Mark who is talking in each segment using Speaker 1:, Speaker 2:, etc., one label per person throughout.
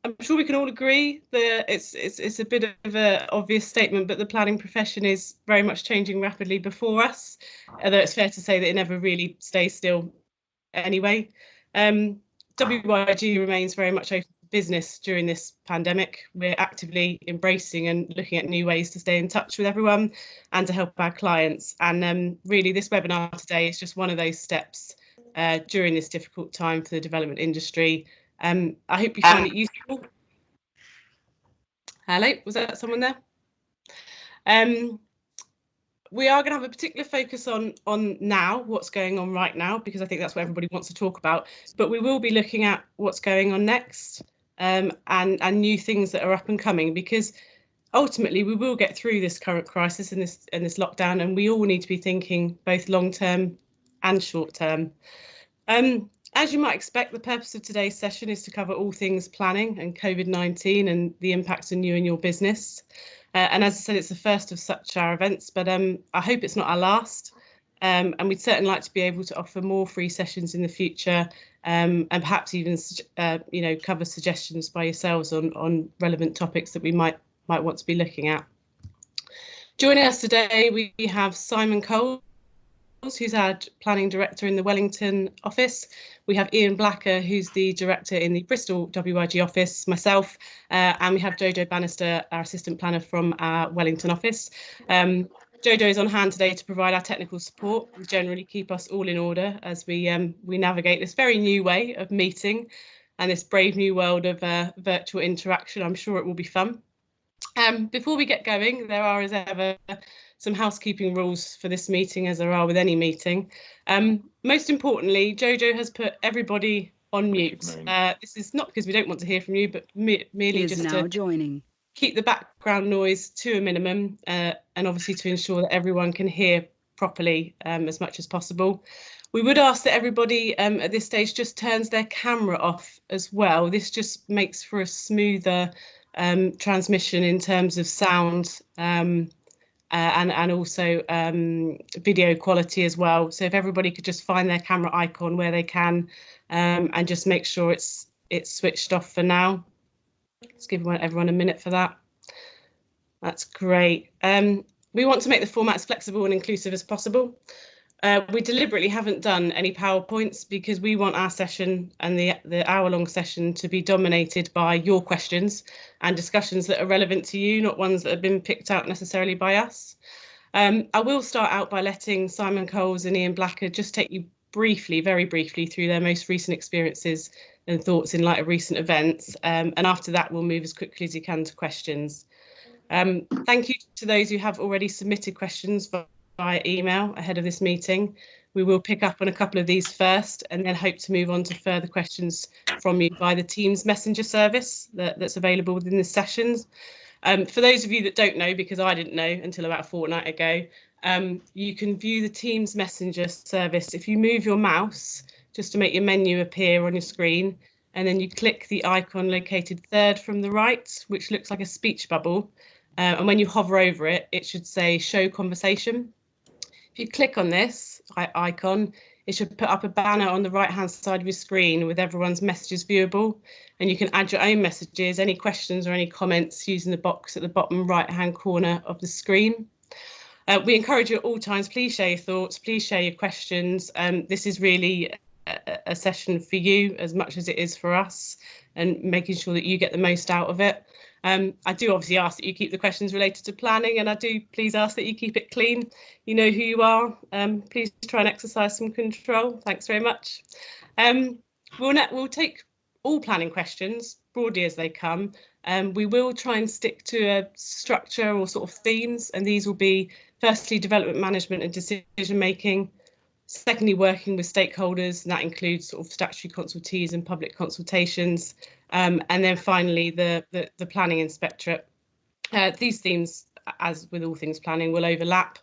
Speaker 1: I'm sure we can all agree that it's a bit of an obvious statement, but the planning profession is very much changing rapidly before us, although it's fair to say that it never really stays still anyway. WYG remains very much open for business during this pandemic. We're actively embracing and looking at new ways to stay in touch with everyone and to help our clients. And really, this webinar today is just one of those steps during this difficult time for the development industry. I hope you find it useful. Hello, was that someone there? We are going to have a particular focus on now, what's going on right now, because I think that's what everybody wants to talk about. But we will be looking at what's going on next and new things that are up and coming, because ultimately we will get through this current crisis and this lockdown, and we all need to be thinking both long term and short term. As you might expect, the purpose of today's session is to cover all things planning and COVID-19 and the impacts on you and your business. And as I said, it's the first of such our events, but I hope it's not our last. And we'd certainly like to be able to offer more free sessions in the future, and perhaps even cover suggestions by yourselves on relevant topics that we might want to be looking at. Joining us today, we have Simon Coles, who's our planning director in the Wellington office. We have Ian Blacker, who's the director in the Bristol WIG office, myself, and we have Jojo Bannister, our assistant planner from our Wellington office. Jojo is on hand today to provide our technical support and generally keep us all in order as we navigate this very new way of meeting and this brave new world of virtual interaction. I'm sure it will be fun. Before we get going, there are, as ever, some housekeeping rules for this meeting, as there are with any meeting. Most importantly, Jojo has put everybody on mute. This is not because we don't want to hear from you, but merely just to keep the background noise to a minimum, and obviously to ensure that everyone can hear properly as much as possible. We would ask that everybody at this stage just turns their camera off as well. This just makes for a smoother transmission in terms of sound and also video quality as well. So if everybody could just find their camera icon where they can and just make sure it's switched off for now. Let's give everyone a minute for that. That's great. We want to make the format as flexible and inclusive as possible. We deliberately haven't done any PowerPoints because we want our session and the hour-long session to be dominated by your questions and discussions that are relevant to you, not ones that have been picked out necessarily by us. I will start out by letting Simon Coles and Ian Blacker just take you briefly, very briefly, through their most recent experiences and thoughts in light of recent events. And after that, we'll move as quickly as you can to questions. Thank you to those who have already submitted questions via email ahead of this meeting. We will pick up on a couple of these first and then hope to move on to further questions from you via the Teams messenger service that's available within the sessions. For those of you that don't know, because I didn't know until about a fortnight ago, you can view the Teams messenger service if you move your mouse just to make your menu appear on your screen, and then you click the icon located third from the right, which looks like a speech bubble. And when you hover over it, it should say show conversation. If you click on this icon, it should put up a banner on the right-hand side of your screen with everyone's messages viewable, and you can add your own messages, any questions or any comments using the box at the bottom right-hand corner of the screen. We encourage you at all times, please share your thoughts, please share your questions. This is really a session for you as much as it is for us, and making sure that you get the most out of it. I do obviously ask that you keep the questions related to planning, and I do please ask that you keep it clean. You know who you are. Please try and exercise some control. Thanks very much. We'll take all planning questions broadly as they come. We will try and stick to a structure or sort of themes, and these will be firstly development management and decision making. Secondly, working with stakeholders, and that includes sort of statutory consultees and public consultations. And then finally, the planning inspectorate. These themes, as with all things planning, will overlap.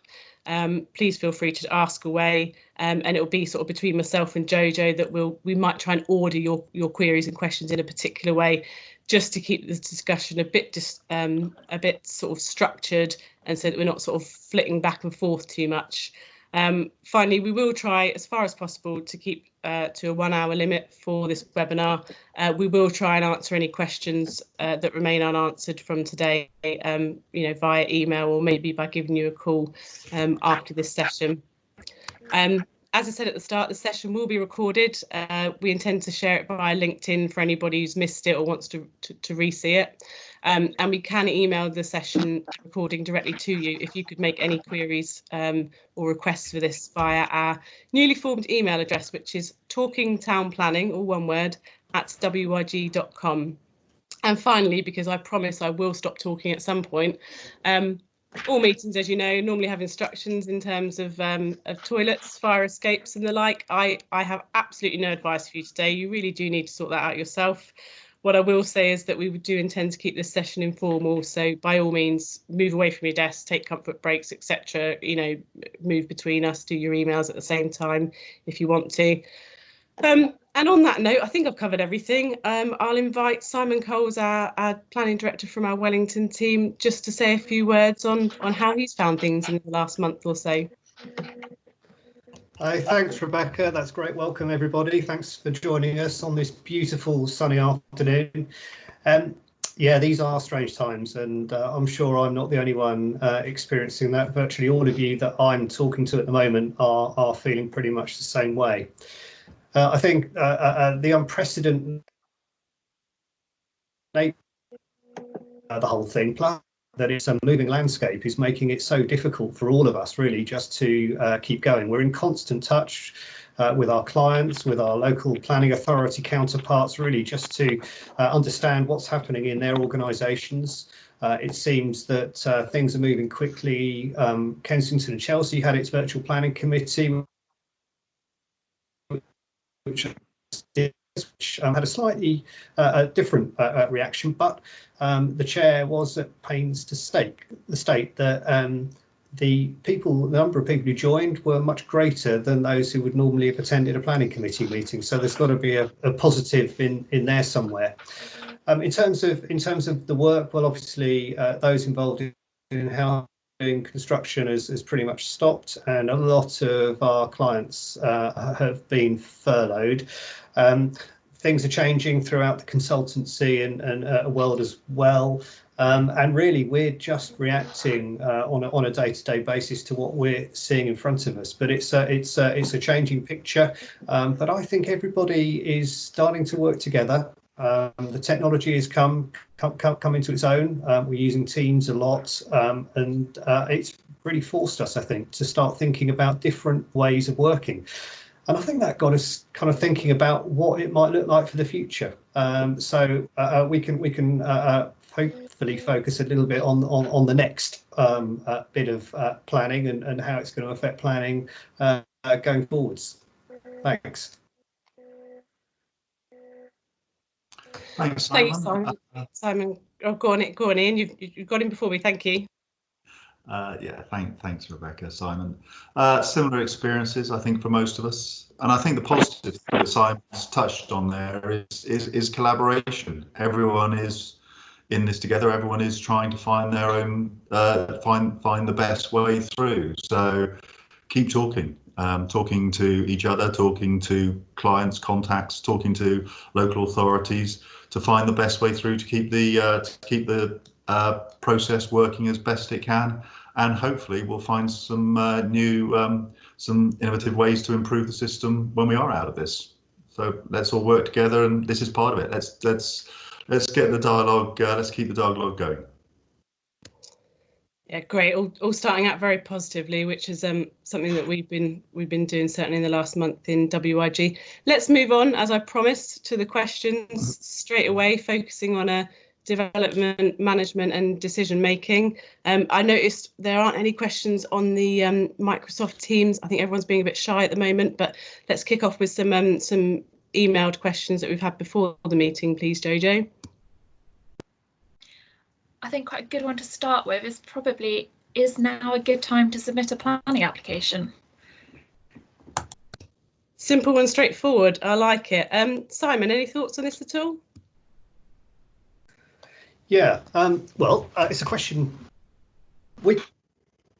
Speaker 1: Please feel free to ask away, and it will be sort of between myself and Jojo that we might try and order your queries and questions in a particular way, just to keep the discussion a bit sort of structured, and so that we're not sort of flitting back and forth too much. Finally, we will try as far as possible to keep to a 1 hour limit for this webinar. We will try and answer any questions that remain unanswered from today, via email or maybe by giving you a call after this session. As I said at the start, the session will be recorded. We intend to share it via LinkedIn for anybody who's missed it or wants to re-see it. And we can email the session recording directly to you if you could make any queries or requests for this via our newly formed email address, which is talkingtownplanning, all one word, @wyg.com. And finally, because I promise I will stop talking at some point, all meetings, as you know, normally have instructions in terms of toilets, fire escapes and the like. I have absolutely no advice for you today. You really do need to sort that out yourself. What I will say is that we do intend to keep this session informal. So by all means, move away from your desk, take comfort breaks, etc. Move between us, do your emails at the same time if you want to. And on that note, I think I've covered everything. I'll invite Simon Coles, our planning director from our Wellington team, just to say a few words on how he's found things in the last month or so.
Speaker 2: Hi, thanks, Rebecca. That's great. Welcome, everybody. Thanks for joining us on this beautiful sunny afternoon. Yeah, these are strange times, and I'm sure I'm not the only one experiencing that. Virtually all of you that I'm talking to at the moment are feeling pretty much the same way. I think the unprecedented nature of the whole thing, plus that it's a moving landscape, is making it so difficult for all of us really just to keep going. We're in constant touch with our clients, with our local planning authority counterparts, really just to understand what's happening in their organisations. It seems that things are moving quickly. Kensington and Chelsea had its virtual planning committee, which had a slightly different reaction, but the chair was at pains to state that the number of people who joined were much greater than those who would normally have attended a planning committee meeting. So there's got to be a positive in there somewhere. In terms of the work, well, obviously those involved in how construction has pretty much stopped, and a lot of our clients have been furloughed. Things are changing throughout the consultancy and world as well, and really we're just reacting on a day-to-day basis to what we're seeing in front of us. But it's a changing picture, but I think everybody is starting to work together. The technology has come into its own. We're using Teams a lot, and it's really forced us, I think, to start thinking about different ways of working. And I think that got us kind of thinking about what it might look like for the future. So we can hopefully focus a little bit on the next bit of planning and how it's going to affect planning going forwards. Thanks.
Speaker 3: Thanks, Simon.
Speaker 1: Thanks, Simon. Simon, go on, Ian. You've got him before me. Thank you.
Speaker 3: Yeah, thanks, Rebecca. Simon. Similar experiences, I think, for most of us, and I think the positive that Simon's touched on there is collaboration. Everyone is in this together. Everyone is trying to find their own, find the best way through. So keep talking. Talking to each other, talking to clients, contacts, talking to local authorities to find the best way through to keep the process working as best it can, and hopefully we'll find some some innovative ways to improve the system when we are out of this. So let's all work together, and this is part of it. Let's get the dialogue. Let's keep the dialogue going.
Speaker 1: Yeah, great. All starting out very positively, which is something that we've been doing certainly in the last month in WIG. Let's move on, as I promised, to the questions straight away, focusing on development, management and decision making. I noticed there aren't any questions on the Microsoft Teams. I think everyone's being a bit shy at the moment, but let's kick off with some emailed questions that we've had before the meeting, please, Jojo.
Speaker 4: I think quite a good one to start with is now a good time to submit a planning application?
Speaker 1: Simple and straightforward. I like it. Simon, any thoughts on this at all?
Speaker 2: Yeah, well, it's a question we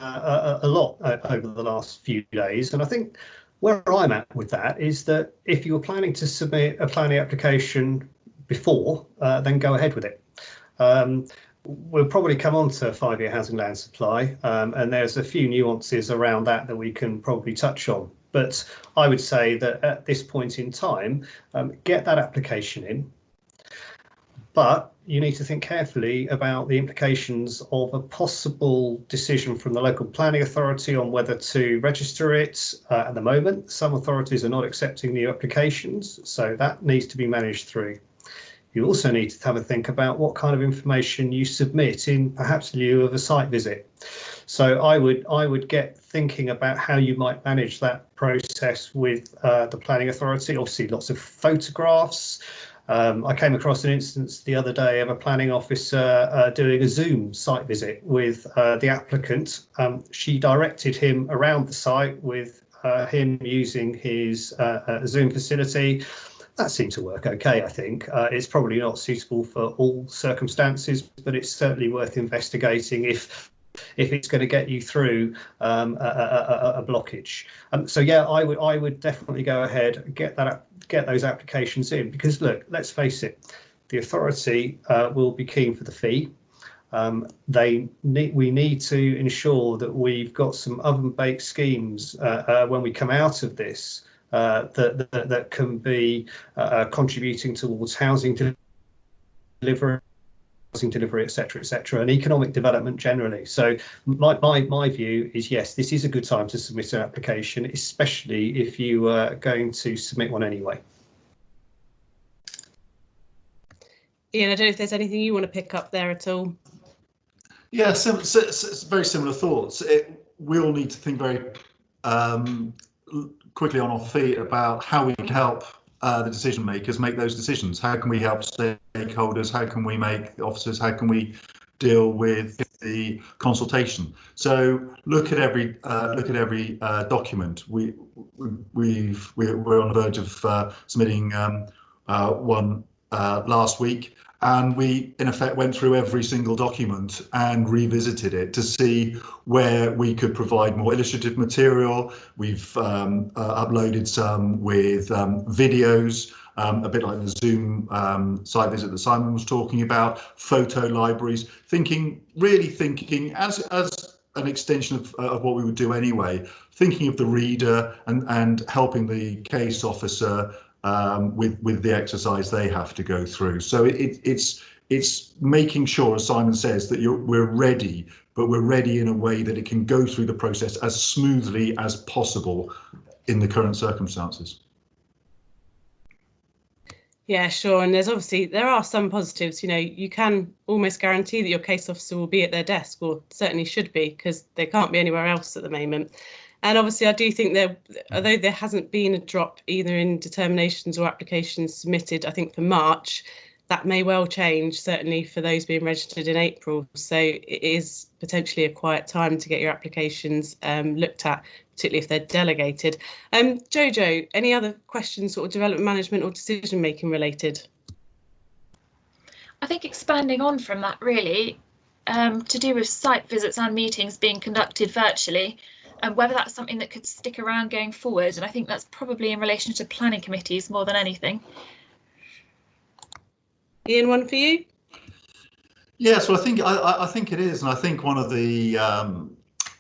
Speaker 2: a lot over the last few days, and I think where I'm at with that is that if you're planning to submit a planning application before, then go ahead with it. We'll probably come on to 5-year housing land supply, and there's a few nuances around that we can probably touch on. But I would say that at this point in time, get that application in. But you need to think carefully about the implications of a possible decision from the local planning authority on whether to register it. At the moment, some authorities are not accepting new applications, so that needs to be managed through. You also need to have a think about what kind of information you submit in perhaps lieu of a site visit. So I would get thinking about how you might manage that process with the planning authority. Obviously, lots of photographs. I came across an instance the other day of a planning officer doing a Zoom site visit with the applicant. She directed him around the site with him using his Zoom facility. That seemed to work okay, I think. It's probably not suitable for all circumstances, but it's certainly worth investigating if it's going to get you through a blockage. So yeah, I would definitely go ahead, get those applications in, because look, let's face it, the authority will be keen for the fee. We need to ensure that we've got some oven-baked schemes when we come out of this that can be contributing towards housing delivery, etc., and economic development generally. So my view is, yes, this is a good time to submit an application, especially if you are going to submit one anyway.
Speaker 1: Ian, I don't know if there's anything you want to pick up there at all.
Speaker 3: Yeah, very similar thoughts. We all need to think very quickly on our feet about how we can help the decision makers make those decisions. How can we help stakeholders? How can we make officers? How can we deal with the consultation? So look at every document. We're on the verge of submitting one last week, and we in effect went through every single document and revisited it to see where we could provide more illustrative material. We've uploaded some with videos, a bit like the Zoom site visit that Simon was talking about, photo libraries, really thinking as an extension of what we would do anyway, thinking of the reader and helping the case officer with the exercise they have to go through. So it's making sure, as Simon says, that we're ready, but we're ready in a way that it can go through the process as smoothly as possible in the current circumstances.
Speaker 1: Yeah, sure. And there are some positives. You know, you can almost guarantee that your case officer will be at their desk, or certainly should be, because they can't be anywhere else at the moment. And obviously, I do think although there hasn't been a drop either in determinations or applications submitted, I think for March, that may well change, certainly for those being registered in April. So it is potentially a quiet time to get your applications looked at, particularly if they're delegated. Jojo, any other questions, sort of development management or decision making related?
Speaker 4: I think expanding on from that, really, to do with site visits and meetings being conducted virtually, and whether that's something that could stick around going forward. And I think that's probably in relation to planning committees more than anything.
Speaker 1: Ian, one for you?
Speaker 3: Yeah, so I think it is, and I think one of the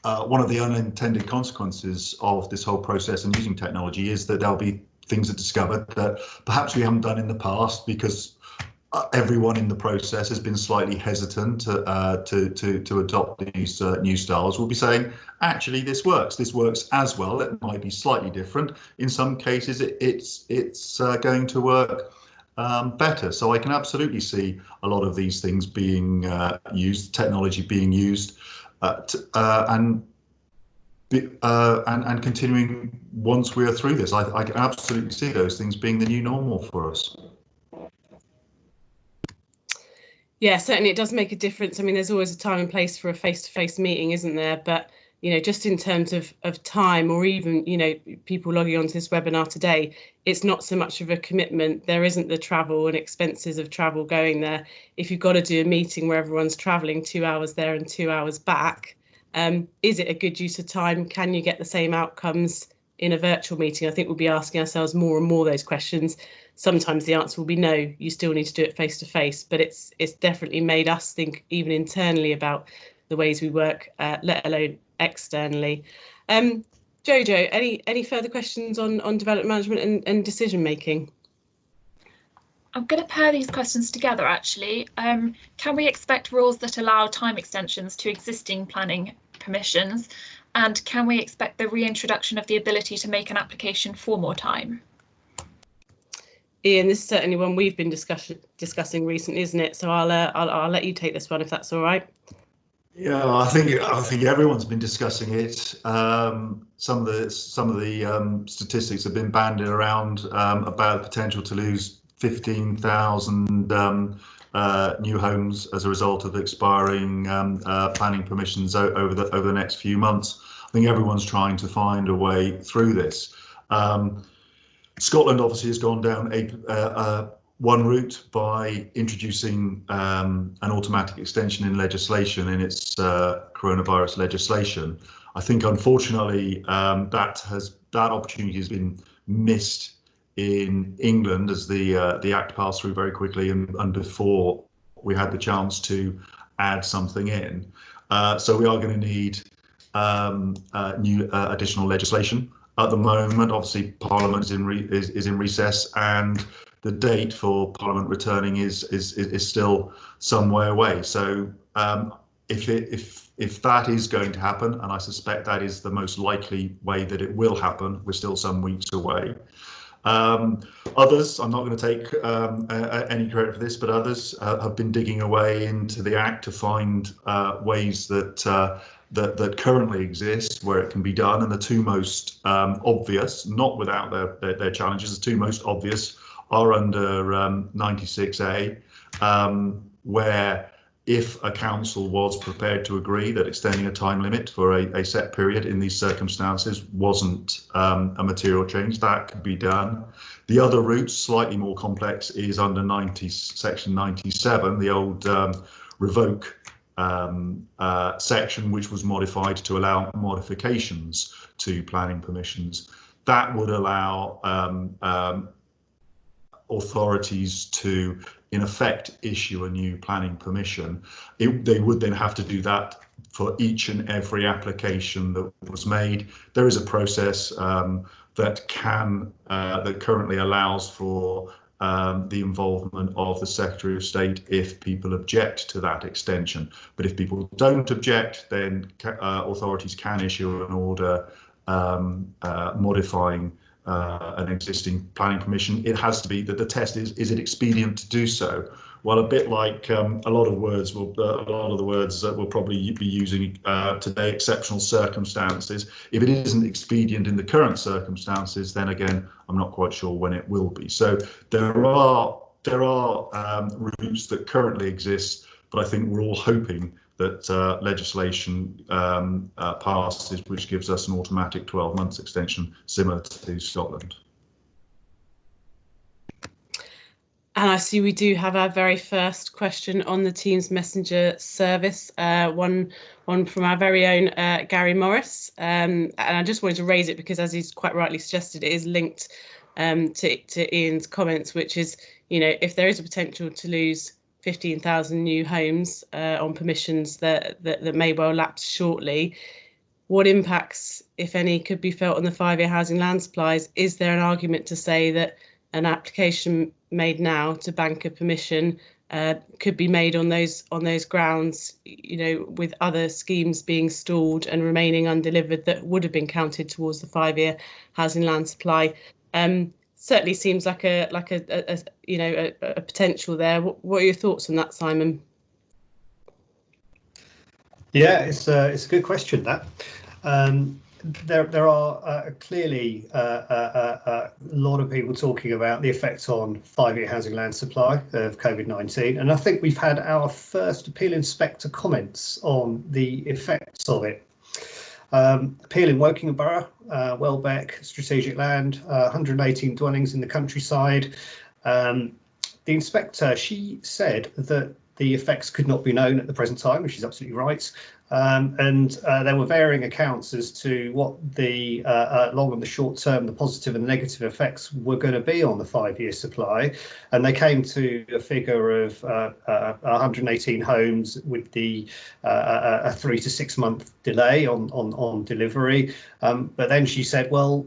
Speaker 3: unintended consequences of this whole process and using technology is that there'll be things are discovered that perhaps we haven't done in the past because everyone in the process has been slightly hesitant to adopt these new styles. We'll be saying, actually, this works as well. It might be slightly different. In some cases, it's going to work better. So I can absolutely see a lot of these things being used, technology being used, and continuing once we are through this. I can absolutely see those things being the new normal for us.
Speaker 1: Yeah, certainly it does make a difference. I mean, there's always a time and place for a face-to-face meeting, isn't there? But, you know, just in terms of time, or even, you know, people logging onto this webinar today, it's not so much of a commitment. There isn't the travel and expenses of travel going there. If you've got to do a meeting where everyone's travelling 2 hours there and 2 hours back, Is it a good use of time? Can you get the same outcomes in a virtual meeting? I think we'll be asking ourselves more and more those questions. Sometimes the answer will be no, you still need to do it face to face, but it's definitely made us think even internally about the ways we work, let alone externally. Jojo, any further questions on development management and decision making?
Speaker 4: I'm going to pair these questions together, actually. Can we expect rules that allow time extensions to existing planning permissions? And can we expect the reintroduction of the ability to make an application for more time?
Speaker 1: Ian, this is certainly one we've been discussing recently, isn't it? So I'll let you take this one if that's all right.
Speaker 3: Yeah, I think everyone's been discussing it. Some of the statistics have been banded around about the potential to lose 15,000 new homes as a result of expiring planning permissions over the next few months. I think everyone's trying to find a way through this. Scotland obviously has gone down one route by introducing an automatic extension in legislation in its coronavirus legislation. I think unfortunately that opportunity has been missed in England as the Act passed through very quickly and before we had the chance to add something in. So we are going to need new additional legislation. At the moment, obviously, Parliament is in recess, and the date for Parliament returning is still some way away. So if that is going to happen, and I suspect that is the most likely way that it will happen, we're still some weeks away. Others, I'm not going to take any credit for this, but others have been digging away into the Act to find ways that currently exist where it can be done, and the two most obvious, not without their challenges, the two most obvious are under 96A, where if a council was prepared to agree that extending a time limit for a set period in these circumstances wasn't a material change, that could be done. The other route, slightly more complex, is under section 97, the old revoke section, which was modified to allow modifications to planning permissions. That would allow authorities to, in effect, issue a new planning permission. They would then have to do that for each and every application that was made. There is a process that currently allows for the involvement of the Secretary of State if people object to that extension. But if people don't object, then authorities can issue an order modifying an existing planning permission. It has to be that the test is it expedient to do so? Well, a bit like a lot of the words that we'll probably be using today, exceptional circumstances. If it isn't expedient in the current circumstances, then again, I'm not quite sure when it will be. So there are routes that currently exist, but I think we're all hoping that legislation passes, which gives us an automatic 12 months extension similar to Scotland.
Speaker 1: And I see we do have our very first question on the Teams Messenger service, one from our very own Gary Morris. And I just wanted to raise it because, as he's quite rightly suggested, it is linked to Ian's comments, which is, if there is a potential to lose 15,000 new homes on permissions that may well lapse shortly, what impacts, if any, could be felt on the 5-year housing land supplies? Is there an argument to say that an application made now to bank a permission could be made on those grounds, with other schemes being stalled and remaining undelivered that would have been counted towards the 5-year housing land supply? Certainly seems like a potential there. What are your thoughts on that, Simon?
Speaker 2: Yeah, it's a good question, that. There are clearly a lot of people talking about the effects on 5-year housing land supply of COVID-19, and I think we've had our first appeal inspector comments on the effects of it. Appeal in Woking Borough, Welbeck, strategic land, 118 dwellings in the countryside. The inspector, she said that the effects could not be known at the present time, which is absolutely right. and there were varying accounts as to what the long and the short term, the positive and negative effects were going to be on the 5-year supply, and they came to a figure of 118 homes with the a 3 to 6 month delay on delivery. But then she said, well,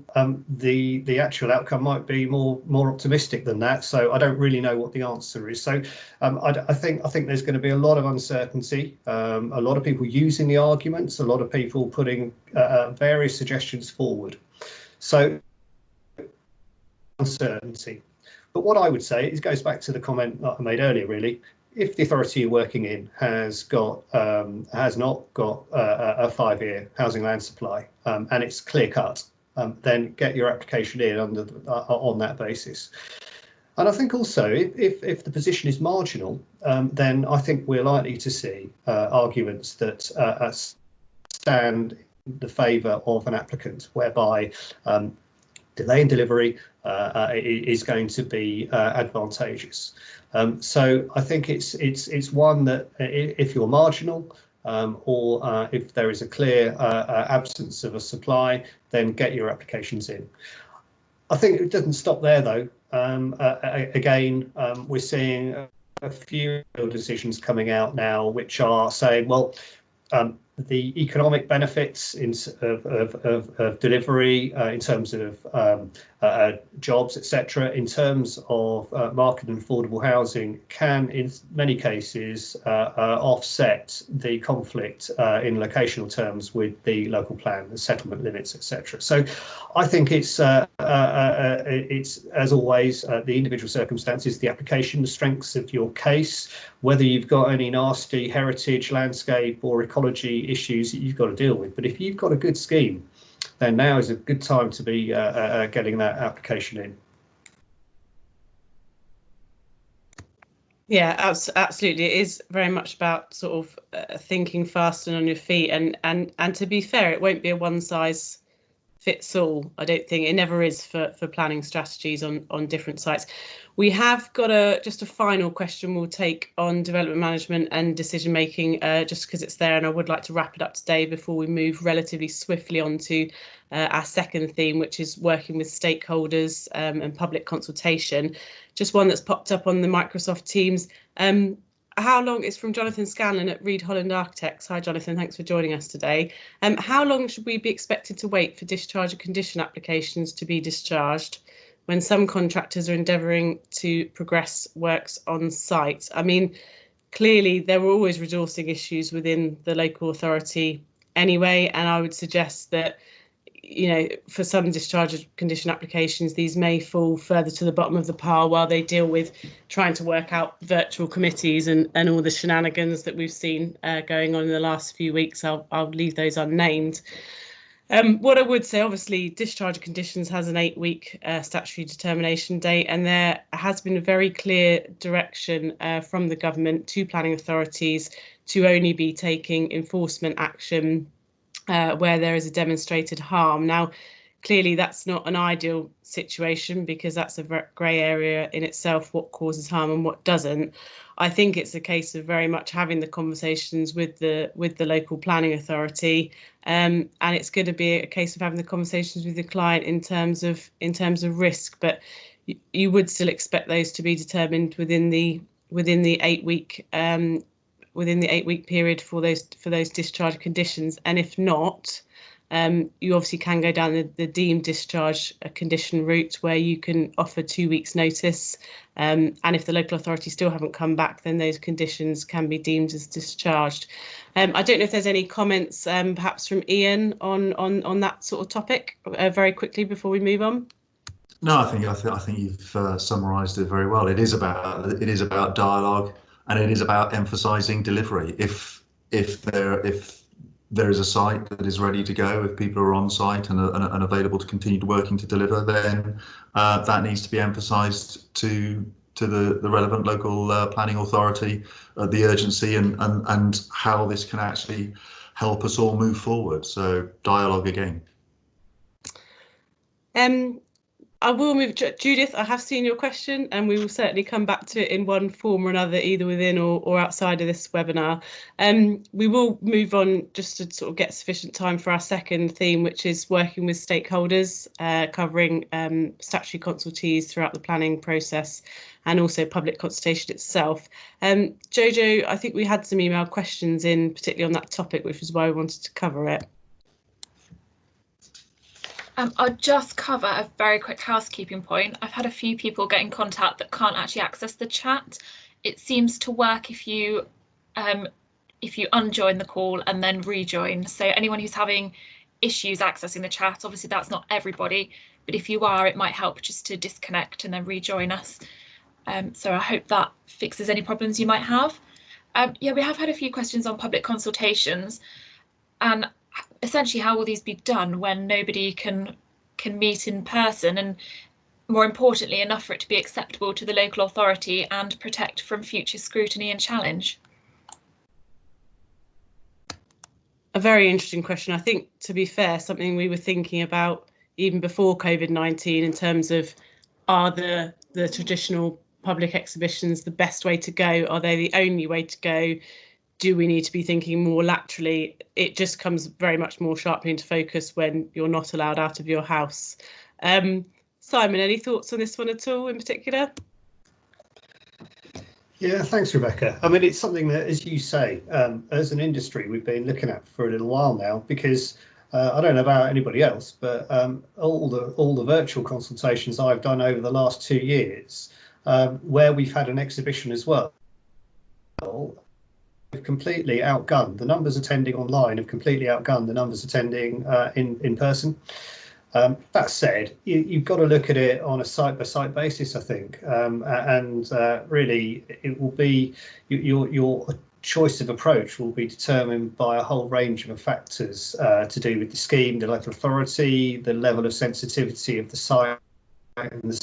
Speaker 2: the actual outcome might be more optimistic than that. So I don't really know what the answer is. So I think there's going to be a lot of uncertainty, a lot of people using the arguments, a lot of people putting various suggestions forward. So uncertainty. But what I would say is, goes back to the comment that I made earlier, really. If the authority you're working in has not got a 5-year housing land supply, and it's clear cut, then get your application in on that basis. And I think also, if the position is marginal, then I think we're likely to see arguments that stand in the favour of an applicant, whereby delay in delivery is going to be advantageous. So I think it's one that if you're marginal, or if there is a clear absence of a supply, then get your applications in. I think it doesn't stop there, though. Again, we're seeing a few decisions coming out now which are saying, well, the economic benefits of delivery in terms of jobs, etc., in terms of market and affordable housing, can in many cases offset the conflict in locational terms with the local plan, the settlement limits, etc. So I think it's as always the individual circumstances, the application, the strengths of your case, whether you've got any nasty heritage, landscape or ecology issues that you've got to deal with. But if you've got a good scheme, then now is a good time to be getting that application in.
Speaker 1: Yeah, absolutely. It is very much about sort of thinking fast and on your feet. And to be fair, it won't be a one size fits all. I don't think it never is for planning strategies on different sites. We have got just a final question we'll take on development management and decision making, just because it's there, and I would like to wrap it up today before we move relatively swiftly on to our second theme, which is working with stakeholders and public consultation. Just one that's popped up on the Microsoft Teams. How long is from Jonathan Scanlon at Reed Holland Architects. Hi, Jonathan, thanks for joining us today. How long should we be expected to wait for discharge of condition applications to be discharged when some contractors are endeavouring to progress works on site? I mean, clearly there were always resourcing issues within the local authority anyway, and I would suggest that, you know, for some discharge of condition applications, these may fall further to the bottom of the pile while they deal with trying to work out virtual committees and all the shenanigans that we've seen going on in the last few weeks. I'll leave those unnamed. What I would say, obviously, discharge of conditions has an 8-week statutory determination date, and there has been a very clear direction from the government to planning authorities to only be taking enforcement action where there is a demonstrated harm. Now, clearly that's not an ideal situation because that's a grey area in itself, what causes harm and what doesn't. I think it's a case of very much having the conversations with the local planning authority, and it's going to be a case of having the conversations with the client in terms of risk. But you would still expect those to be determined within the 8-week period for those discharge conditions. And if not, you obviously can go down the deemed discharge condition route, where you can offer 2 weeks notice, and if the local authority still haven't come back, then those conditions can be deemed as discharged. I don't know if there's any comments perhaps from Ian on that sort of topic very quickly before we move on.
Speaker 3: No, I think you've summarised it very well. It is about dialogue, and it is about emphasising delivery. If there is a site that is ready to go, if people are on site and available to continue working to deliver, then that needs to be emphasised to the relevant local planning authority, the urgency and how this can actually help us all move forward. So dialogue again.
Speaker 1: I will move, Judith, I have seen your question and we will certainly come back to it in one form or another, either within or outside of this webinar. We will move on just to sort of get sufficient time for our second theme, which is working with stakeholders, covering statutory consultees throughout the planning process and also public consultation itself. Jojo, I think we had some email questions in, particularly on that topic, which is why we wanted to cover it.
Speaker 4: I'll just cover a very quick housekeeping point. I've had a few people get in contact that can't actually access the chat. It seems to work if you unjoin the call and then rejoin. So anyone who's having issues accessing the chat, obviously that's not everybody, but if you are, it might help just to disconnect and then rejoin us. So I hope that fixes any problems you might have. Yeah, we have had a few questions on public consultations, and essentially how will these be done when nobody can meet in person, and more importantly enough for it to be acceptable to the local authority and protect from future scrutiny and challenge?
Speaker 1: A very interesting question. I think, to be fair, something we were thinking about even before COVID-19 in terms of, are the traditional public exhibitions the best way to go? Are they the only way to go? Do we need to be thinking more laterally? It just comes very much more sharply into focus when you're not allowed out of your house. Simon, any thoughts on this one at all in particular?
Speaker 2: Yeah, thanks, Rebecca. I mean, it's something that, as you say, as an industry, we've been looking at for a little while now, because I don't know about anybody else, but all the virtual consultations I've done over the last 2 years, where we've had an exhibition as well, completely outgunned. The numbers attending online have completely outgunned the numbers attending in person. That said, you've got to look at it on a site-by-site basis, I think, and really it will be your choice of approach will be determined by a whole range of factors to do with the scheme, the local authority, the level of sensitivity of the site, and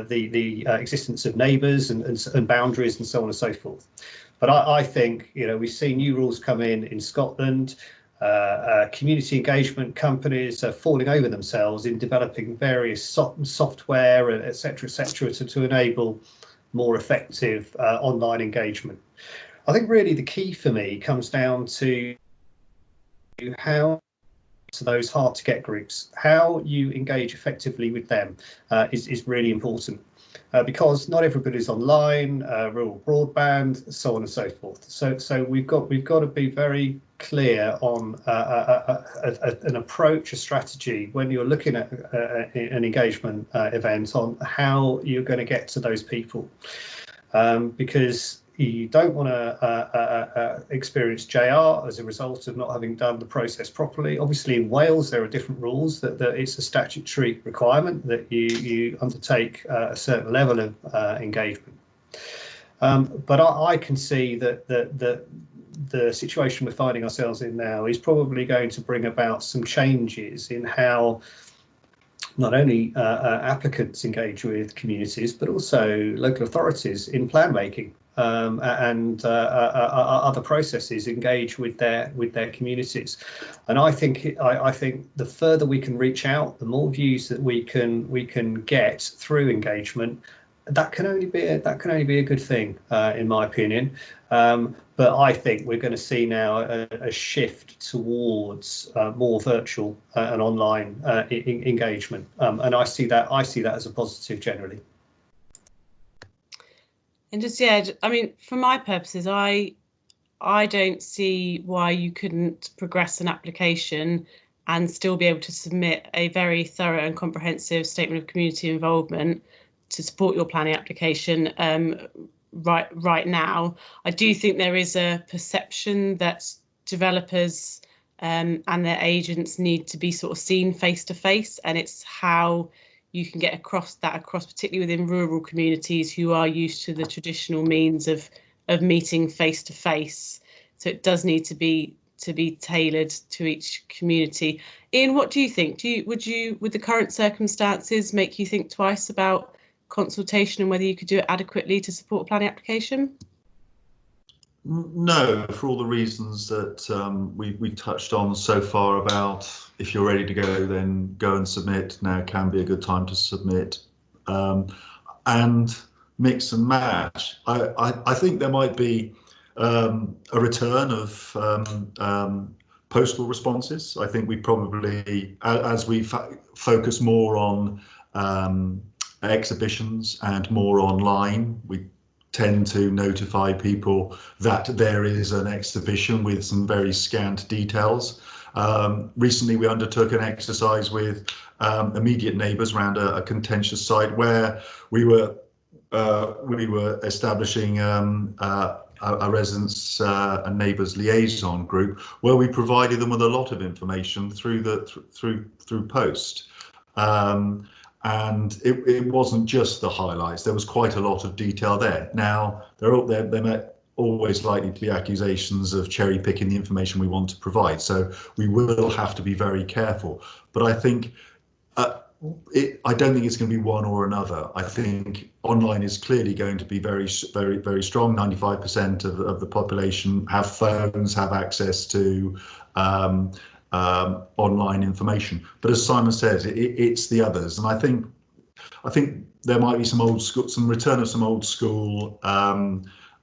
Speaker 2: the existence of neighbours and boundaries and so on and so forth. But I think, you know, we've seen new rules come in Scotland. Community engagement companies are falling over themselves in developing various software, etc., to enable more effective online engagement. I think really the key for me comes down to how, to those hard to get groups, how you engage effectively with them is really important. Because not everybody's online, rural broadband, so on and so forth. So we've got to be very clear on an approach, a strategy when you're looking at an engagement event on how you're going to get to those people, because you don't want to experience JR as a result of not having done the process properly. Obviously, in Wales, there are different rules that it's a statutory requirement that you undertake a certain level of engagement. But I can see that the situation we're finding ourselves in now is probably going to bring about some changes in how not only applicants engage with communities, but also local authorities in plan making. And other processes engage with their communities, and I think the further we can reach out, the more views that we can get through engagement, that can only be a good thing, in my opinion. But I think we're going to see now a shift towards more virtual and online engagement, and I see that as a positive generally.
Speaker 1: And just, yeah, I mean, for my purposes, I don't see why you couldn't progress an application and still be able to submit a very thorough and comprehensive statement of community involvement to support your planning application right now. I do think there is a perception that developers and their agents need to be sort of seen face to face, and it's how you can get across particularly within rural communities who are used to the traditional means of meeting face to face. So it does need to be tailored to each community. Ian, what do you think? Would the current circumstances make you think twice about consultation and whether you could do it adequately to support a planning application?
Speaker 3: No, for all the reasons that we touched on so far about if you're ready to go, then go and submit. Now can be a good time to submit. And mix and match. I think there might be a return of postal responses. I think we probably, as we focus more on exhibitions and more online, we tend to notify people that there is an exhibition with some very scant details. Recently, we undertook an exercise with immediate neighbours around a contentious site where we were establishing a residents and neighbours liaison group where we provided them with a lot of information through post. And it wasn't just the highlights. There was quite a lot of detail there. Now, there always likely to be accusations of cherry picking the information we want to provide. So we will have to be very careful. But I think I don't think it's going to be one or another. I think online is clearly going to be very, very, very strong. 95% of the population have phones, have access to online information. But as Simon says, it's the others, and I think there might be some return of some old school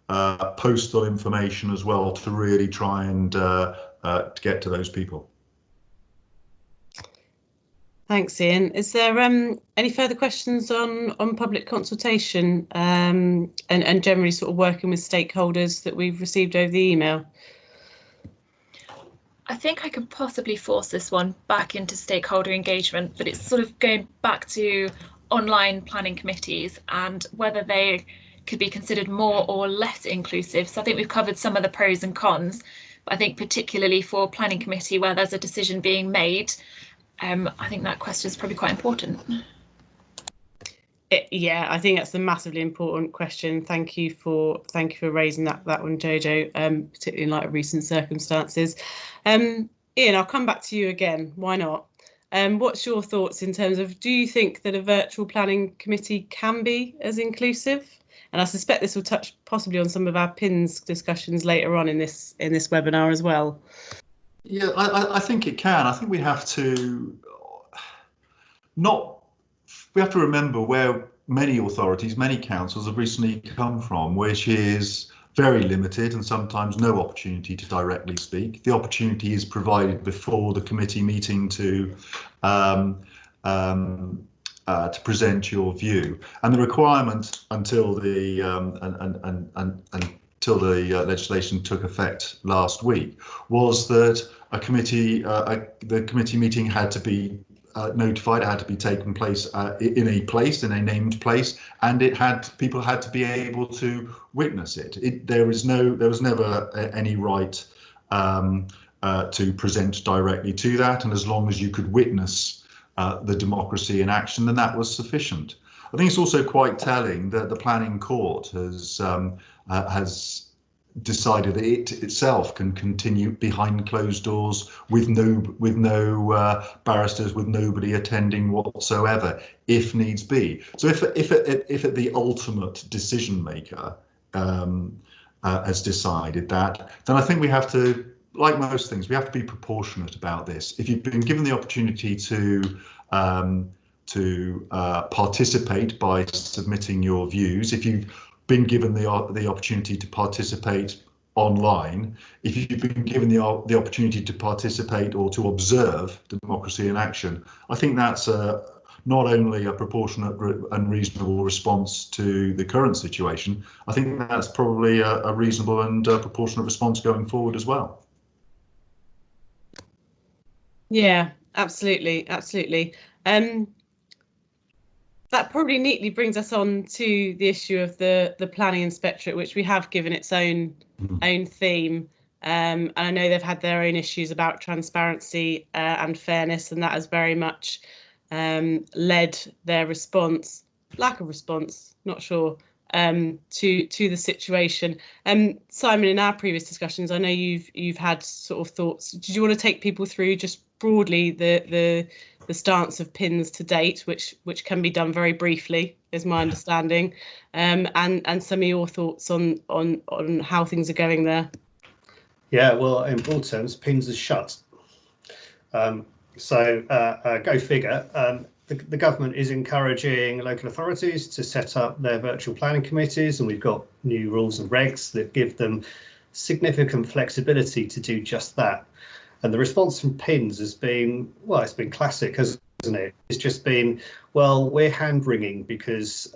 Speaker 3: postal information as well to really try and to get to those people.
Speaker 1: Thanks, Ian. Is there any further questions on public consultation and generally sort of working with stakeholders that we've received over the email?
Speaker 4: I think I could possibly force this one back into stakeholder engagement, but it's sort of going back to online planning committees and whether they could be considered more or less inclusive. So I think we've covered some of the pros and cons, but I think particularly for planning committee where there's a decision being made, I think that question is probably quite important.
Speaker 1: Yeah, I think that's a massively important question. Thank you for raising that one, Jojo, particularly in light of recent circumstances. Ian, I'll come back to you again. Why not? What's your thoughts in terms of, do you think that a virtual planning committee can be as inclusive? And I suspect this will touch possibly on some of our PINs discussions later on in this webinar as well.
Speaker 3: Yeah, I think it can. I think we have to remember where many authorities, many councils have recently come from, which is very limited and sometimes no opportunity to directly speak. The opportunity is provided before the committee meeting to present your view, and the requirement until the legislation took effect last week was that the committee meeting had to be notified. It had to be taken place in a named place, and people had to be able to witness it. There was never any right to present directly to that, and as long as you could witness the democracy in action, then that was sufficient. I think it's also quite telling that the planning court has decided that it itself can continue behind closed doors with no barristers, with nobody attending whatsoever, if needs be. So if the ultimate decision maker has decided that, then I think we have to, like most things, we have to be proportionate about this. If you've been given the opportunity to participate by submitting your views, if you've been given the opportunity to participate online, if you've been given the opportunity to participate or to observe democracy in action, I think that's not only a proportionate and reasonable response to the current situation, I think that's probably a reasonable and proportionate response going forward as well.
Speaker 1: Yeah, absolutely. That probably neatly brings us on to the issue of the planning inspectorate, which we have given its own theme. And I know they've had their own issues about transparency and fairness, and that has very much led their lack of response, not sure, to the situation. Simon, in our previous discussions, I know you've had sort of thoughts. Did you want to take people through just broadly the stance of PINs to date, which can be done very briefly, is my understanding, and some of your thoughts on how things are going there.
Speaker 2: Yeah, well, in broad terms, PINS is shut. So go figure. The government is encouraging local authorities to set up their virtual planning committees, and we've got new rules and regs that give them significant flexibility to do just that. And the response from PINS has been, well, it's been classic, hasn't it? It's just been, well, we're hand-wringing because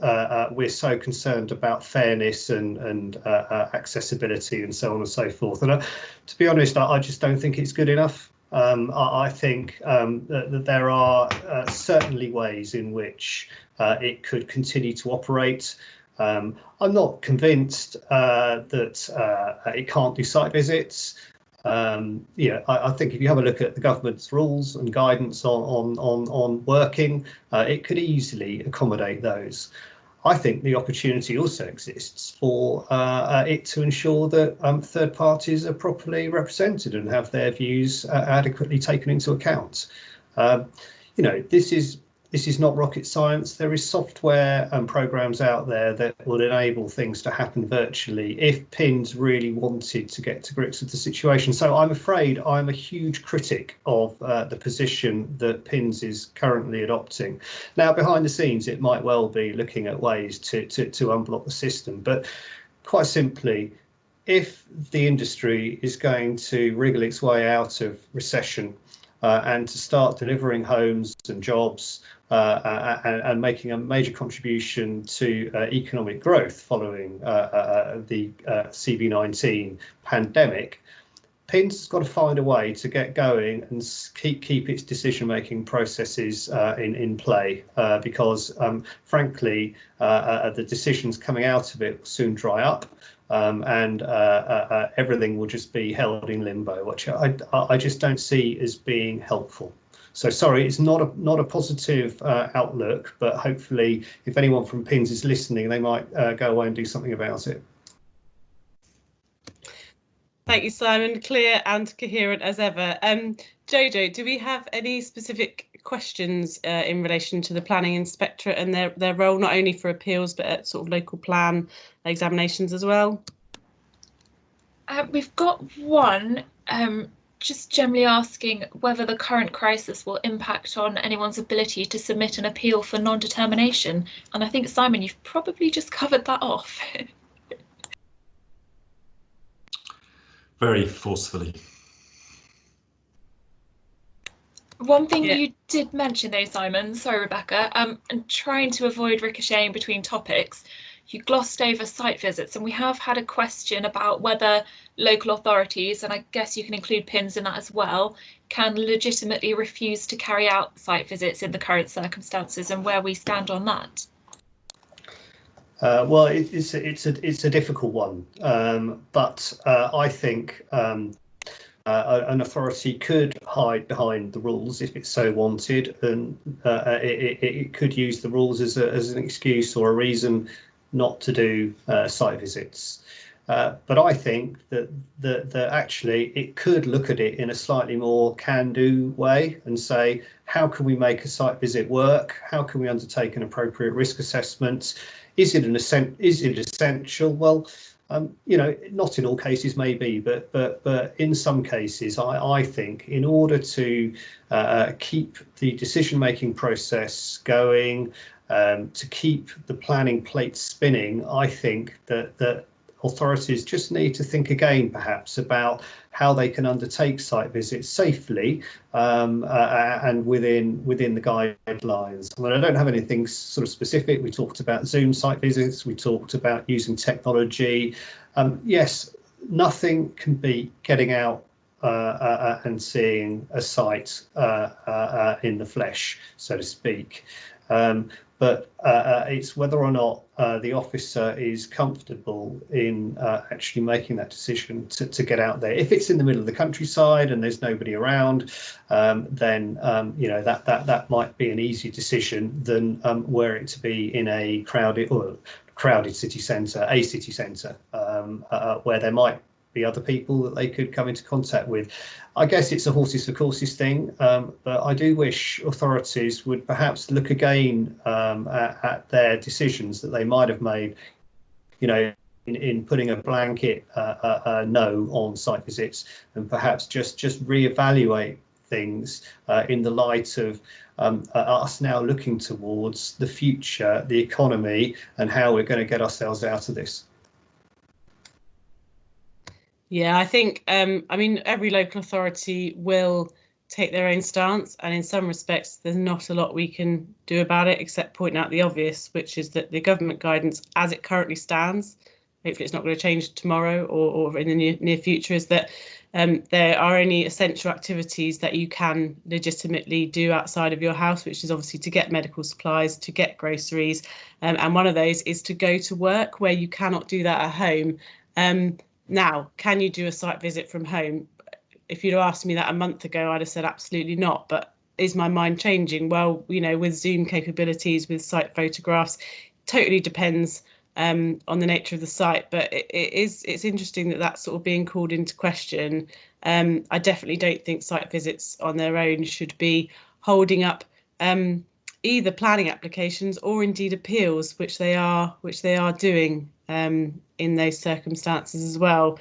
Speaker 2: we're so concerned about fairness and accessibility and so on and so forth. And to be honest, I just don't think it's good enough. I think that there are certainly ways in which it could continue to operate. I'm not convinced that it can't do site visits. I think if you have a look at the government's rules and guidance on working, it could easily accommodate those. I think the opportunity also exists for it to ensure that third parties are properly represented and have their views adequately taken into account. This is not rocket science. There is software and programs out there that will enable things to happen virtually if PINS really wanted to get to grips with the situation. So I'm afraid I'm a huge critic of the position that PINS is currently adopting. Now, behind the scenes, it might well be looking at ways to unblock the system. But quite simply, if the industry is going to wriggle its way out of recession and to start delivering homes and jobs and making a major contribution to economic growth following the CV-19 pandemic, PINS has got to find a way to get going and keep its decision-making processes in play because, frankly, the decisions coming out of it will soon dry up. And everything will just be held in limbo, which I just don't see as being helpful. So sorry, it's not a positive outlook, but hopefully if anyone from PINS is listening, they might go away and do something about it.
Speaker 1: Thank you, Simon. Clear and coherent as ever. Jojo, do we have any specific questions in relation to the planning inspectorate and their role, not only for appeals, but at sort of local plan examinations as well?
Speaker 4: We've got one, just generally asking whether the current crisis will impact on anyone's ability to submit an appeal for non-determination. And I think, Simon, you've probably just covered that off.
Speaker 3: Very forcefully.
Speaker 4: One thing you did mention though, Simon, sorry, Rebecca, and trying to avoid ricocheting between topics, you glossed over site visits, and we have had a question about whether local authorities, and I guess you can include PINS in that as well, can legitimately refuse to carry out site visits in the current circumstances, and where we stand on that.
Speaker 2: Well, it's a difficult one, but I think an authority could hide behind the rules if it so wanted, and it could use the rules as an excuse or a reason not to do site visits. But I think that actually it could look at it in a slightly more can-do way and say, how can we make a site visit work? How can we undertake an appropriate risk assessment? Is it essential? Well, not in all cases maybe, but in some cases, I think in order to keep the decision-making process going, to keep the planning plate spinning, I think that authorities just need to think again, perhaps, about how they can undertake site visits safely and within the guidelines. I mean, I don't have anything sort of specific. We talked about Zoom site visits. We talked about using technology. Yes, nothing can beat getting out and seeing a site in the flesh, so to speak. But it's whether or not the officer is comfortable in actually making that decision to get out there. If it's in the middle of the countryside and there's nobody around, then that might be an easier decision than were it to be in a crowded city centre, where there might be other people that they could come into contact with. I guess it's a horses for courses thing, but I do wish authorities would perhaps look again at their decisions that they might have made, you know, in putting a blanket no on site visits, and perhaps just reevaluate things in the light of us now looking towards the future, the economy, and how we're going to get ourselves out of this.
Speaker 1: Yeah, I think, I mean, every local authority will take their own stance, and in some respects there's not a lot we can do about it except point out the obvious, which is that the government guidance as it currently stands, hopefully it's not going to change tomorrow or in the near future, is that there are only essential activities that you can legitimately do outside of your house, which is obviously to get medical supplies, to get groceries, and one of those is to go to work, where you cannot do that at home. Now, can you do a site visit from home? If you'd asked me that a month ago, I'd have said absolutely not. But is my mind changing? Well, you know, with Zoom capabilities, with site photographs, totally depends on the nature of the site. But it's interesting that that's sort of being called into question. I definitely don't think site visits on their own should be holding up either planning applications or indeed appeals, which they are doing in those circumstances as well.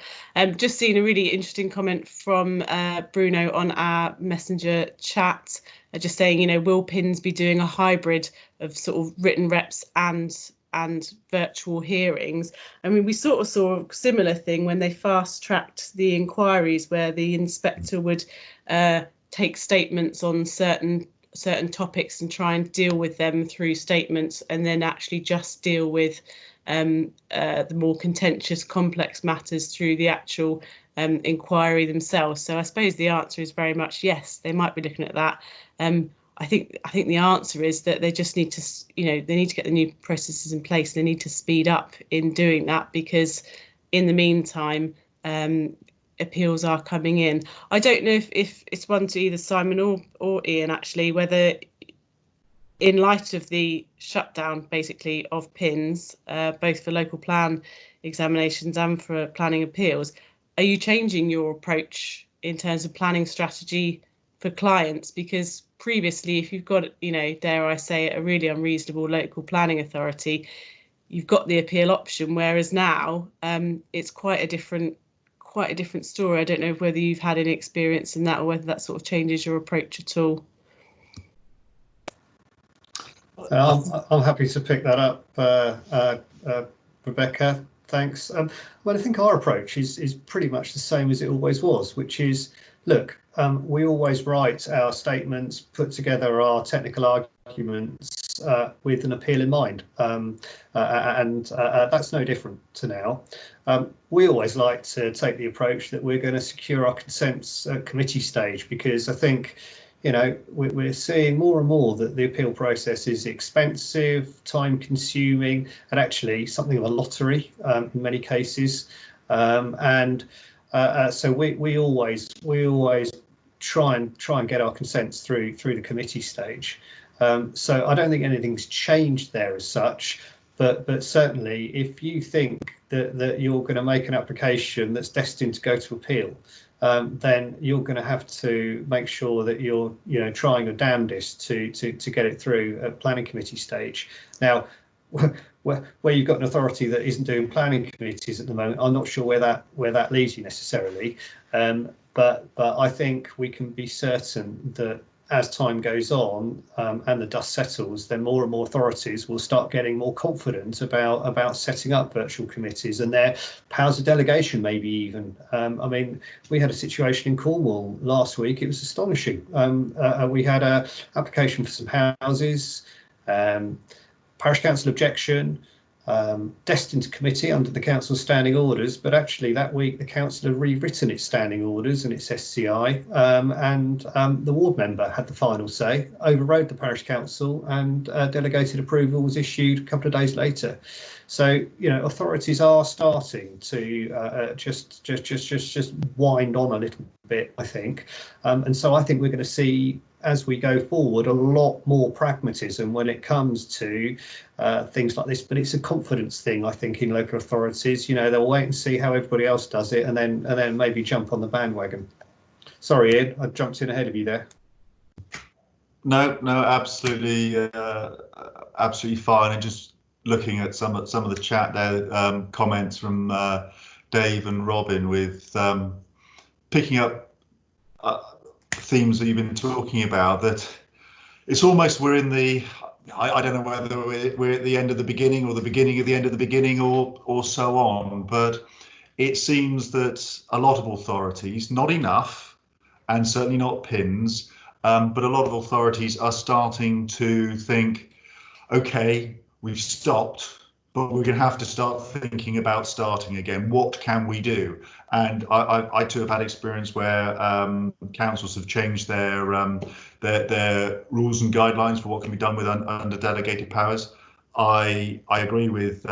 Speaker 1: Just seen a really interesting comment from Bruno on our messenger chat, just saying, you know, will PINS be doing a hybrid of sort of written reps and virtual hearings? I mean, we sort of saw a similar thing when they fast-tracked the inquiries, where the inspector would take statements on certain topics and try and deal with them through statements, and then actually just deal with the more contentious, complex matters through the actual inquiry themselves. So I suppose the answer is very much yes, they might be looking at that. I think the answer is that they just need to, you know, they need to get the new processes in place. They need to speed up in doing that, because in the meantime, appeals are coming in. I don't know if it's one to either Simon or Ian, actually, whether in light of the shutdown basically of PINS, both for local plan examinations and for planning appeals, are you changing your approach in terms of planning strategy for clients? Because previously, if you've got, you know, dare I say it, a really unreasonable local planning authority, you've got the appeal option, whereas now it's quite a different story. I don't know whether you've had any experience in that, or whether that sort of changes your approach at all.
Speaker 2: I'm happy to pick that up, Rebecca. Thanks. Well, I think our approach is pretty much the same as it always was, which is, look, we always write our statements, put together our technical arguments with an appeal in mind, and that's no different to now. We always like to take the approach that we're going to secure our consents at committee stage, because I think, you know, we're seeing more and more that the appeal process is expensive, time consuming, and actually something of a lottery in many cases. So we always try and get our consents through the committee stage. So I don't think anything's changed there as such, but certainly if you think that you're going to make an application that's destined to go to appeal, then you're going to have to make sure that you're, you know, trying your damnedest to get it through at planning committee stage. Now, where you've got an authority that isn't doing planning committees at the moment, I'm not sure where that leaves you necessarily. But I think we can be certain that as time goes on and the dust settles, then more and more authorities will start getting more confident about setting up virtual committees and their powers of delegation, maybe even. I mean, we had a situation in Cornwall last week. It was astonishing. We had an application for some houses, parish council objection, destined to committee under the council's standing orders, but actually that week the council had rewritten its standing orders and its SCI, and the ward member had the final say, overrode the parish council, and delegated approval was issued a couple of days later. So, you know, authorities are starting to just wind on a little bit, I think, and so I think we're going to see as we go forward, a lot more pragmatism when it comes to things like this. But it's a confidence thing, I think, in local authorities. You know, they'll wait and see how everybody else does it, and then maybe jump on the bandwagon. Sorry, Ian, I jumped in ahead of you there.
Speaker 3: No, absolutely, absolutely fine. And just looking at some of the chat there, comments from Dave and Robin with picking up themes that you've been talking about. That it's almost we're in the I don't know whether we're at the end of the beginning or the beginning of the end of the beginning or so on, but it seems that a lot of authorities, not enough, and certainly not PINS, but a lot of authorities are starting to think, okay, we've stopped, but we're going to have to start thinking about starting again. What can we do? And I too have had experience where councils have changed their rules and guidelines for what can be done with under delegated powers. I agree with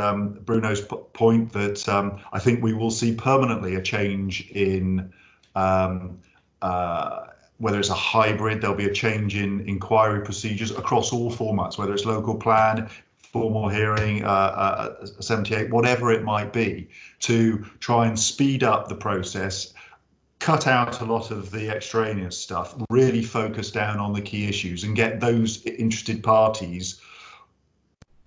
Speaker 3: Bruno's point that I think we will see permanently a change in whether it's a hybrid, there'll be a change in inquiry procedures across all formats, whether it's local plan, formal hearing, 78, whatever it might be, to try and speed up the process, cut out a lot of the extraneous stuff, really focus down on the key issues and get those interested parties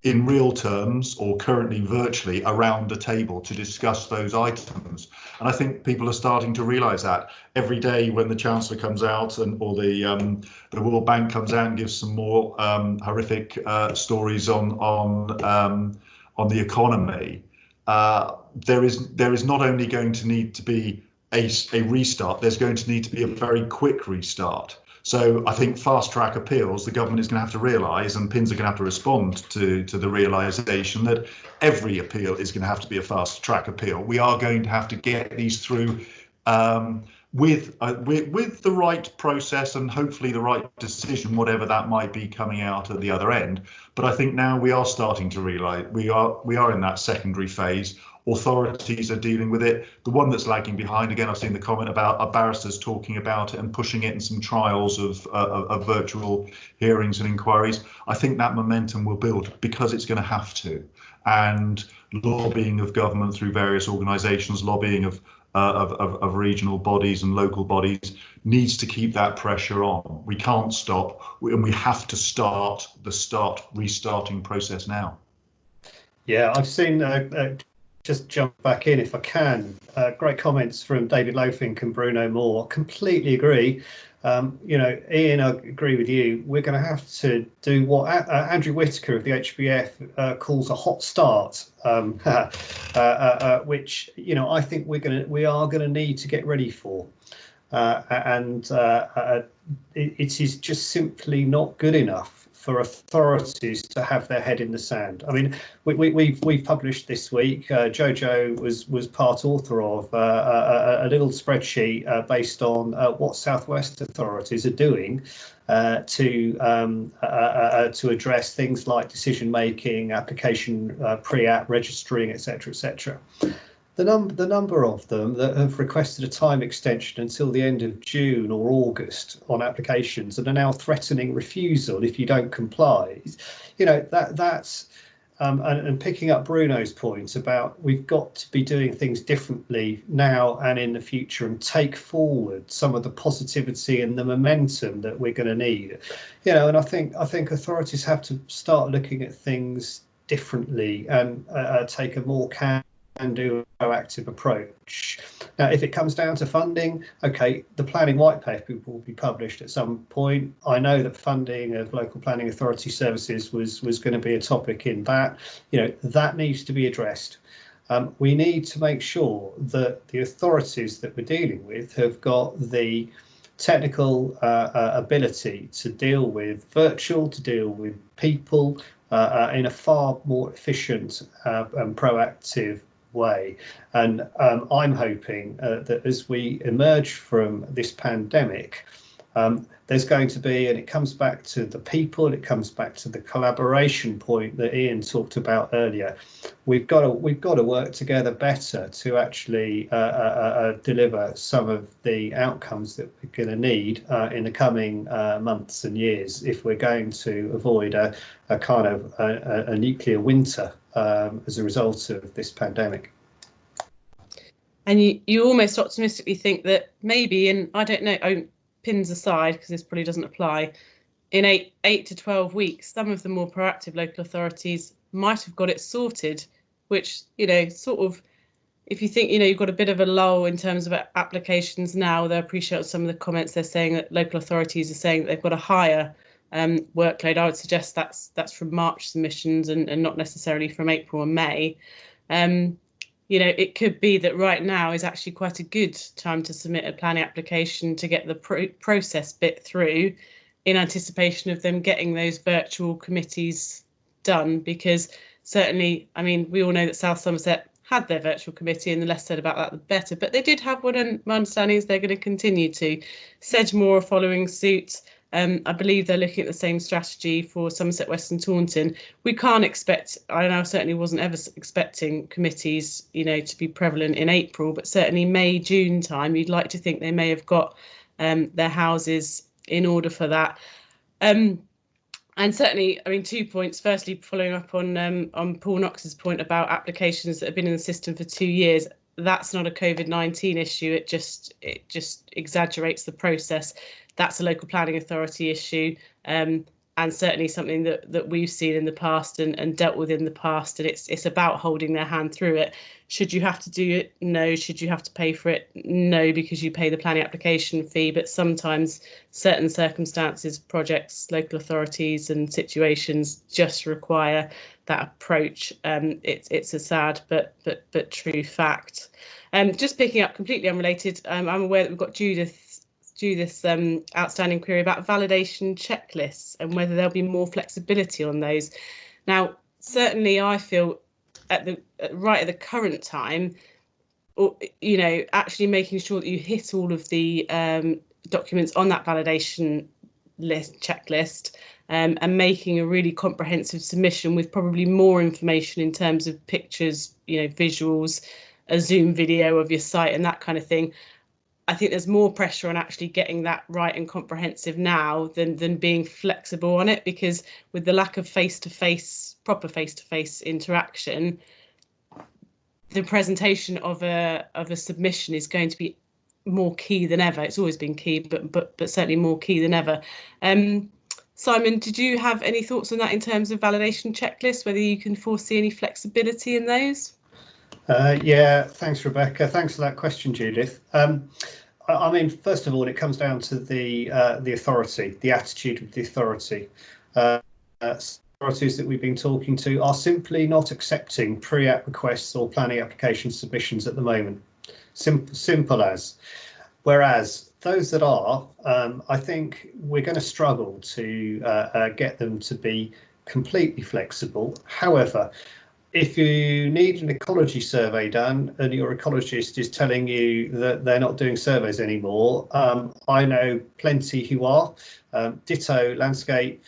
Speaker 3: in real terms or currently virtually around the table to discuss those items. And I think people are starting to realise that every day when the Chancellor comes out or the World Bank comes out and gives some more horrific stories on the economy, there is not only going to need to be a restart, there's going to need to be a very quick restart. So I think fast track appeals, the government is going to have to realise, and PINS are going to have to respond to the realisation that every appeal is going to have to be a fast track appeal. We are going to have to get these through with the right process and hopefully the right decision, whatever that might be coming out at the other end. But I think now we are starting to realise we are in that secondary phase. Authorities are dealing with it. The one that's lagging behind, again, I've seen the comment about barristers talking about it and pushing it in some trials of virtual hearings and inquiries. I think that momentum will build because it's going to have to. And lobbying of government through various organisations, lobbying of regional bodies and local bodies needs to keep that pressure on. We can't stop, and we have to start the restarting process now. Yeah,
Speaker 2: I've seen. Just jump back in if I can. Great comments from David Lofink and Bruno Moore. Completely agree. You know, Ian, I agree with you. We're going to have to do what Andrew Whitaker of the HBF calls a hot start, which, you know, I think we are going to need to get ready for. It is just simply not good enough for authorities to have their head in the sand. I mean, we've published this week. Jojo was part author of a little spreadsheet based on what South West authorities are doing to address things like decision making, application pre-app registering, etc., etc. The number of them that have requested a time extension until the end of June or August on applications and are now threatening refusal if you don't comply, you know, that's and picking up Bruno's point about we've got to be doing things differently now and in the future and take forward some of the positivity and the momentum that we're going to need, you know. And I think authorities have to start looking at things differently and take a more can-do proactive approach. Now, if it comes down to funding, okay, the planning white paper will be published at some point. I know that funding of local planning authority services was going to be a topic in that. You know, that needs to be addressed. We need to make sure that the authorities that we're dealing with have got the technical ability to deal with virtual, to deal with people in a far more efficient and proactive way. And I'm hoping that as we emerge from this pandemic, There's going to be, and it comes back to the people, it comes back to the collaboration point that Ian talked about earlier. We've got to work together better to actually deliver some of the outcomes that we're going to need in the coming months and years if we're going to avoid a kind of a nuclear winter as a result of this pandemic.
Speaker 1: And you almost optimistically think that maybe in, I don't know, pins aside, because this probably doesn't apply, in 8 to 12 weeks, some of the more proactive local authorities might have got it sorted, which, you know, sort of, if you think, you know, you've got a bit of a lull in terms of applications now, they appreciate some of the comments they're saying that local authorities are saying that they've got a higher workload. I would suggest that's from March submissions and not necessarily from April and May. You know, it could be that right now is actually quite a good time to submit a planning application to get the process bit through in anticipation of them getting those virtual committees done, because certainly, I mean, we all know that South Somerset had their virtual committee, and the less said about that, the better. But they did have one, and my understanding is they're going to continue to. Sedgemoor are following suit. I believe they're looking at the same strategy for Somerset West and Taunton. We can't expect, I know, certainly wasn't ever expecting committees, you know, to be prevalent in April, but certainly May, June time, you'd like to think they may have got their houses in order for that. And certainly, I mean, 2 points. Firstly, following up on Paul Knox's point about applications that have been in the system for 2 years, that's not a COVID-19 issue. It just exaggerates the process. That's a local planning authority issue, and certainly something that we've seen in the past and dealt with in the past. And it's about holding their hand through it. Should you have to do it? No. Should you have to pay for it? No, because you pay the planning application fee. But sometimes certain circumstances, projects, local authorities and situations just require that approach. It's a sad but true fact. Just picking up, completely unrelated, I'm aware that we've got Judith's outstanding query about validation checklists and whether there'll be more flexibility on those. Now, certainly I feel right at the current time, or, you know, actually making sure that you hit all of the documents on that validation checklist, and making a really comprehensive submission with probably more information in terms of pictures, you know, visuals, a Zoom video of your site and that kind of thing. I think there's more pressure on actually getting that right and comprehensive now than being flexible on it, because with the lack of proper face-to-face interaction, the presentation of a submission is going to be more key than ever. It's always been key, but certainly more key than ever. Simon, did you have any thoughts on that in terms of validation checklists, whether you can foresee any flexibility in those?
Speaker 2: Yeah, thanks, Rebecca. Thanks for that question, Judith. I mean, first of all, it comes down to the authority, the attitude of the authority. Authorities that we've been talking to are simply not accepting pre-app requests or planning application submissions at the moment. Simple as. Whereas those that are, I think we're going to struggle to get them to be completely flexible. However, if you need an ecology survey done and your ecologist is telling you that they're not doing surveys anymore, I know plenty who are. Ditto landscape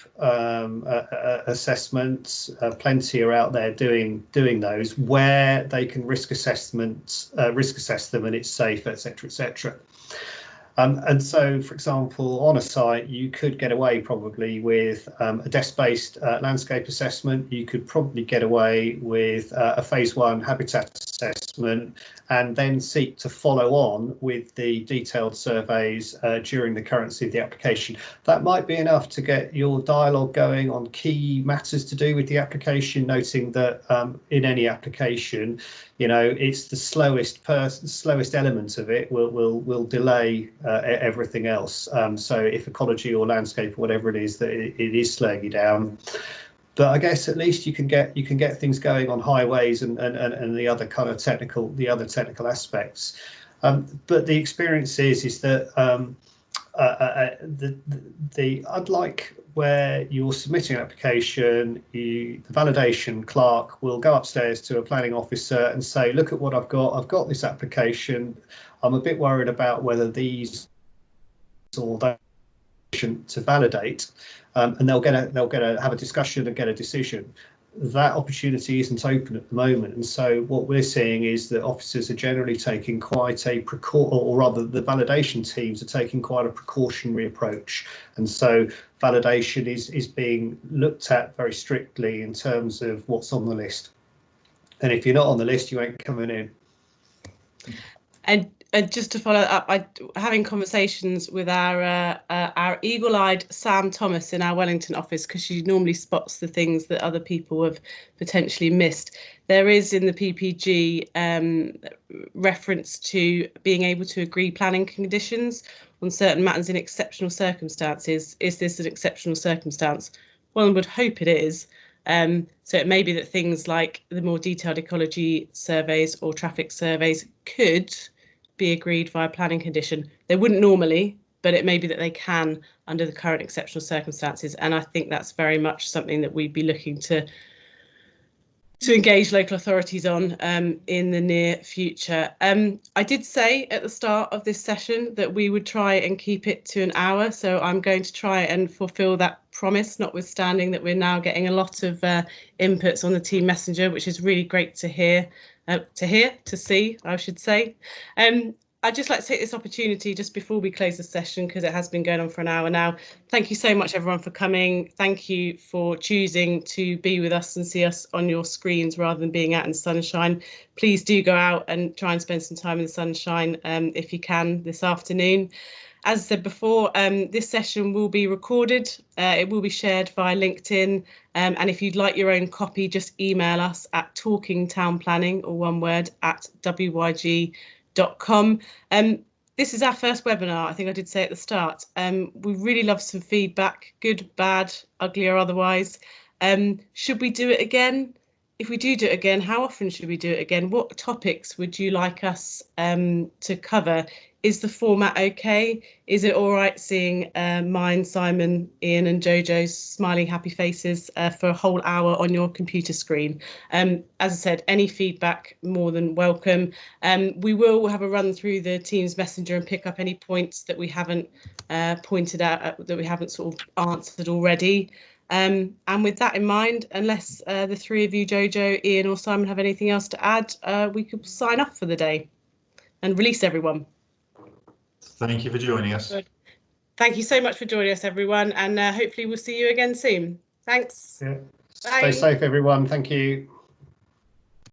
Speaker 2: assessments, plenty are out there doing those where they can risk assess them and it's safe, etc., etc. And so, for example, on a site, you could get away probably with a desk-based landscape assessment. You could probably get away with a phase 1 habitat assessment, and then seek to follow on with the detailed surveys during the currency of the application. That might be enough to get your dialogue going on key matters to do with the application, noting that in any application, you know, it's the slowest element of it will delay everything else. So if ecology or landscape or whatever it is, that it is slowing you down. But I guess at least you can get things going on highways and the other kind of technical aspects. But the experience is that unlike where you're submitting an application, the validation clerk will go upstairs to a planning officer and say, look at what I've got this application. I'm a bit worried about whether these or to validate, and they'll have a discussion and get a decision. That opportunity isn't open at the moment, and so what we're seeing is that officers are generally taking quite a or rather the validation teams are taking quite a precautionary approach, and so validation is being looked at very strictly in terms of what's on the list, and if you're not on the list, you ain't coming in.
Speaker 1: And just to follow up, having conversations with our eagle-eyed Sam Thomas in our Wellington office, because she normally spots the things that other people have potentially missed. There is in the PPG reference to being able to agree planning conditions on certain matters in exceptional circumstances. Is this an exceptional circumstance? One would hope it is. So it may be that things like the more detailed ecology surveys or traffic surveys could be agreed via planning condition. They wouldn't normally, but it may be that they can under the current exceptional circumstances. And I think that's very much something that we'd be looking to engage local authorities on in the near future. I did say at the start of this session that we would try and keep it to an hour. So I'm going to try and fulfil that promise, notwithstanding that we're now getting a lot of inputs on the team messenger, which is really great to hear. To see, I should say. I'd just like to take this opportunity just before we close the session, because it has been going on for an hour now. Thank you so much, everyone, for coming. Thank you for choosing to be with us and see us on your screens rather than being out in the sunshine. Please do go out and try and spend some time in the sunshine if you can this afternoon. As I said before, this session will be recorded. It will be shared via LinkedIn. And if you'd like your own copy, just email us at talkingtownplanning, or one word, at wyg.com. This is our first webinar, I think I did say at the start. We really love some feedback, good, bad, ugly or otherwise. Should we do it again? If we do it again, how often should we do it again? What topics would you like us to cover? Is the format okay? Is it all right seeing mine, Simon, Ian and Jojo's smiling happy faces for a whole hour on your computer screen? As I said, any feedback more than welcome. We will have a run through the Teams Messenger and pick up any points that we haven't pointed out, that we haven't sort of answered already. And with that in mind, unless the three of you, Jojo, Ian or Simon, have anything else to add, we could sign off for the day and release everyone.
Speaker 3: Thank you for joining us.
Speaker 1: Thank you so much for joining us, everyone, and hopefully we'll see you again soon. Thanks.
Speaker 2: Yeah.
Speaker 1: Bye.
Speaker 2: Stay safe, everyone. Thank you.